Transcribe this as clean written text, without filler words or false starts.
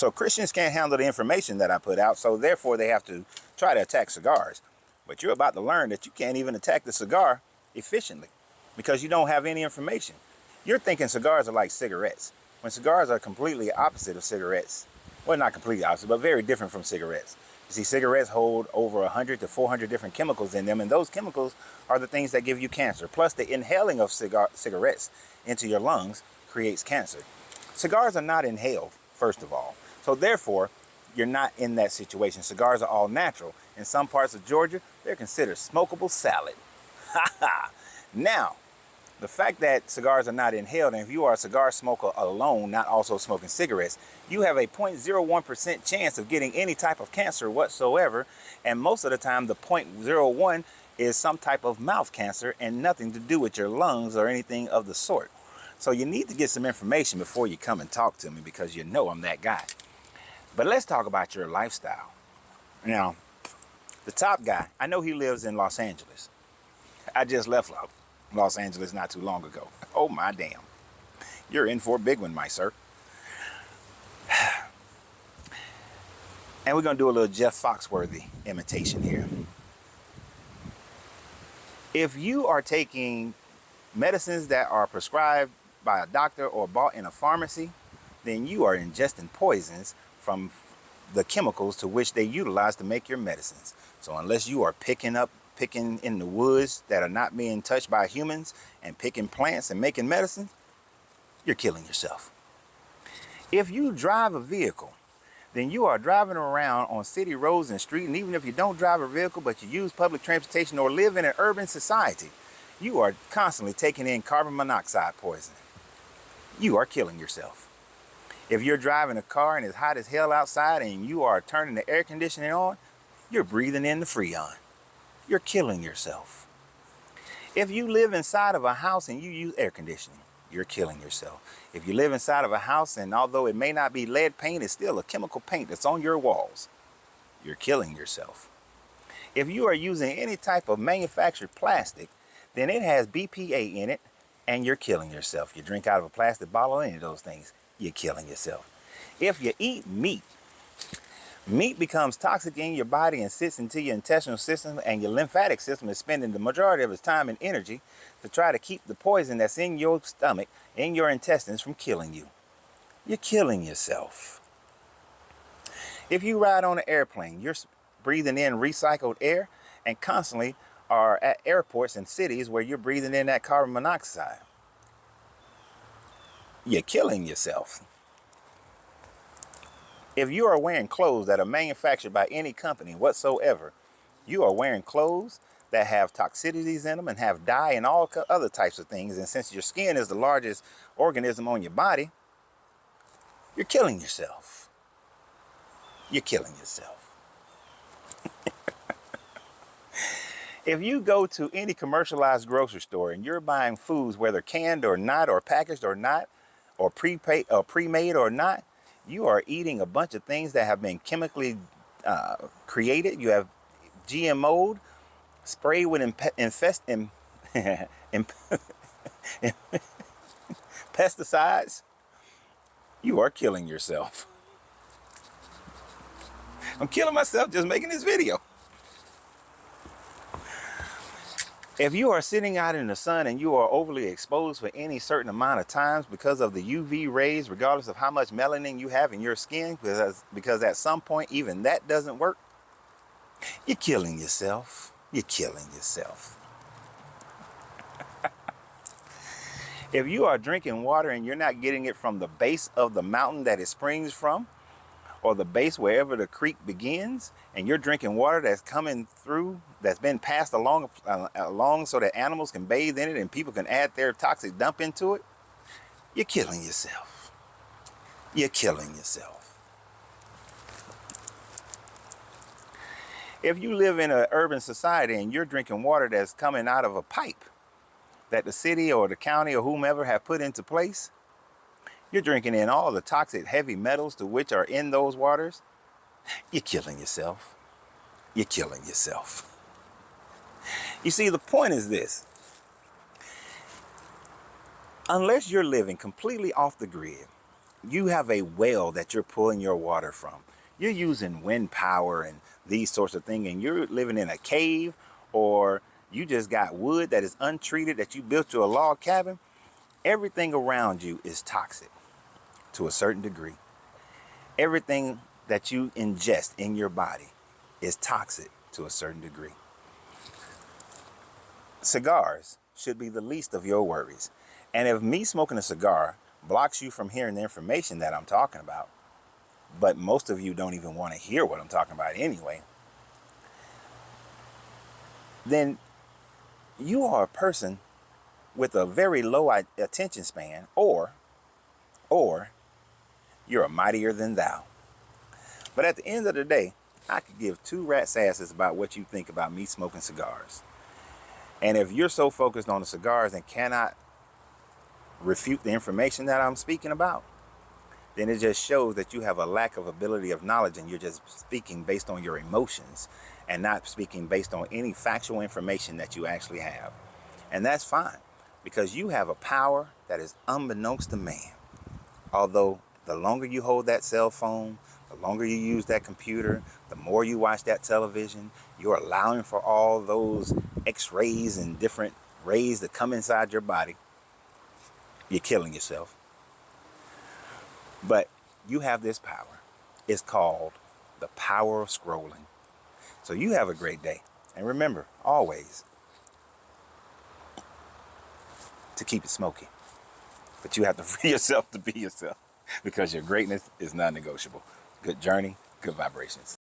So Christians can't handle the information that I put out, so therefore they have to try to attack cigars. But you're about to learn that you can't even attack the cigar efficiently because you don't have any information. You're thinking cigars are like cigarettes, when cigars are completely opposite of cigarettes. Well, not completely opposite, but very different from cigarettes. You see, cigarettes hold over 100 to 400 different chemicals in them, and those chemicals are the things that give you cancer. Plus, the inhaling of cigarettes into your lungs creates cancer. Cigars are not inhaled, first of all. So therefore, you're not in that situation. Cigars are all natural. In some parts of Georgia, they're considered smokable salad. Now, the fact that cigars are not inhaled, and if you are a cigar smoker alone, not also smoking cigarettes, you have a 0.01% chance of getting any type of cancer whatsoever. And most of the time, the 0.01 is some type of mouth cancer and nothing to do with your lungs or anything of the sort. So you need to get some information before you come and talk to me, because you know I'm that guy. But let's talk about your lifestyle. Now, the top guy, I know he lives in Los Angeles. I just left Los Angeles not too long ago. Oh my damn. You're in for a big one, my sir. And we're going to do a little Jeff Foxworthy imitation here. If you are taking medicines that are prescribed by a doctor or bought in a pharmacy, then you are ingesting poisons from the chemicals to which they utilize to make your medicines. So unless you are picking in the woods that are not being touched by humans and picking plants and making medicine, you're killing yourself. If you drive a vehicle, then you are driving around on city roads and streets, and even if you don't drive a vehicle but you use public transportation or live in an urban society, you are constantly taking in carbon monoxide poisoning. You are killing yourself. If you're driving a car and it's hot as hell outside and you are turning the air conditioning on, you're breathing in the Freon. You're killing yourself. If you live inside of a house and you use air conditioning, you're killing yourself. If you live inside of a house and although it may not be lead paint, it's still a chemical paint that's on your walls, you're killing yourself. If you are using any type of manufactured plastic, then it has BPA in it and you're killing yourself. You drink out of a plastic bottle, any of those things, you're killing yourself. If you eat meat, meat becomes toxic in your body and sits into your intestinal system, and your lymphatic system is spending the majority of its time and energy to try to keep the poison that's in your stomach, in your intestines, from killing you. You're killing yourself. If you ride on an airplane, you're breathing in recycled air and constantly are at airports and cities where you're breathing in that carbon monoxide. You're killing yourself. If you are wearing clothes that are manufactured by any company whatsoever, you are wearing clothes that have toxicities in them and have dye and all other types of things. And since your skin is the largest organism on your body, you're killing yourself. You're killing yourself. If you go to any commercialized grocery store and you're buying foods, whether canned or not, or packaged or not, or pre-made or not, you are eating a bunch of things that have been chemically created. You have GMO'd, sprayed with pesticides. You are killing yourself. I'm killing myself just making this video. If you are sitting out in the sun and you are overly exposed for any certain amount of times because of the UV rays, regardless of how much melanin you have in your skin, because at some point even that doesn't work, you're killing yourself. You're killing yourself. If you are drinking water and you're not getting it from the base of the mountain that it springs from, or the base wherever the creek begins, and you're drinking water that's coming through, that's been passed along so that animals can bathe in it and people can add their toxic dump into it, you're killing yourself. You're killing yourself. If you live in an urban society and you're drinking water that's coming out of a pipe that the city or the county or whomever have put into place, you're drinking in all the toxic heavy metals to which are in those waters, you're killing yourself. You're killing yourself. You see, the point is this. Unless you're living completely off the grid, you have a well that you're pulling your water from. You're using wind power and these sorts of things, and you're living in a cave, or you just got wood that is untreated that you built to a log cabin. Everything around you is toxic to a certain degree. Everything that you ingest in your body is toxic to a certain degree. Cigars should be the least of your worries. And if me smoking a cigar blocks you from hearing the information that I'm talking about, but most of you don't even want to hear what I'm talking about anyway, then you are a person with a very low attention span, or you're a mightier than thou. But at the end of the day, I could give two rat's asses about what you think about me smoking cigars. And if you're so focused on the cigars and cannot refute the information that I'm speaking about, then it just shows that you have a lack of ability of knowledge, and you're just speaking based on your emotions and not speaking based on any factual information that you actually have. And that's fine, because you have a power that is unbeknownst to man. Although the longer you hold that cell phone, the longer you use that computer, the more you watch that television, you're allowing for all those X-rays and different rays that come inside your body. You're killing yourself. But you have this power. It's called the power of scrolling. So you have a great day. And remember, always, to keep it smoky. But you have to free yourself to be yourself, because your greatness is non-negotiable. Good journey, good vibrations.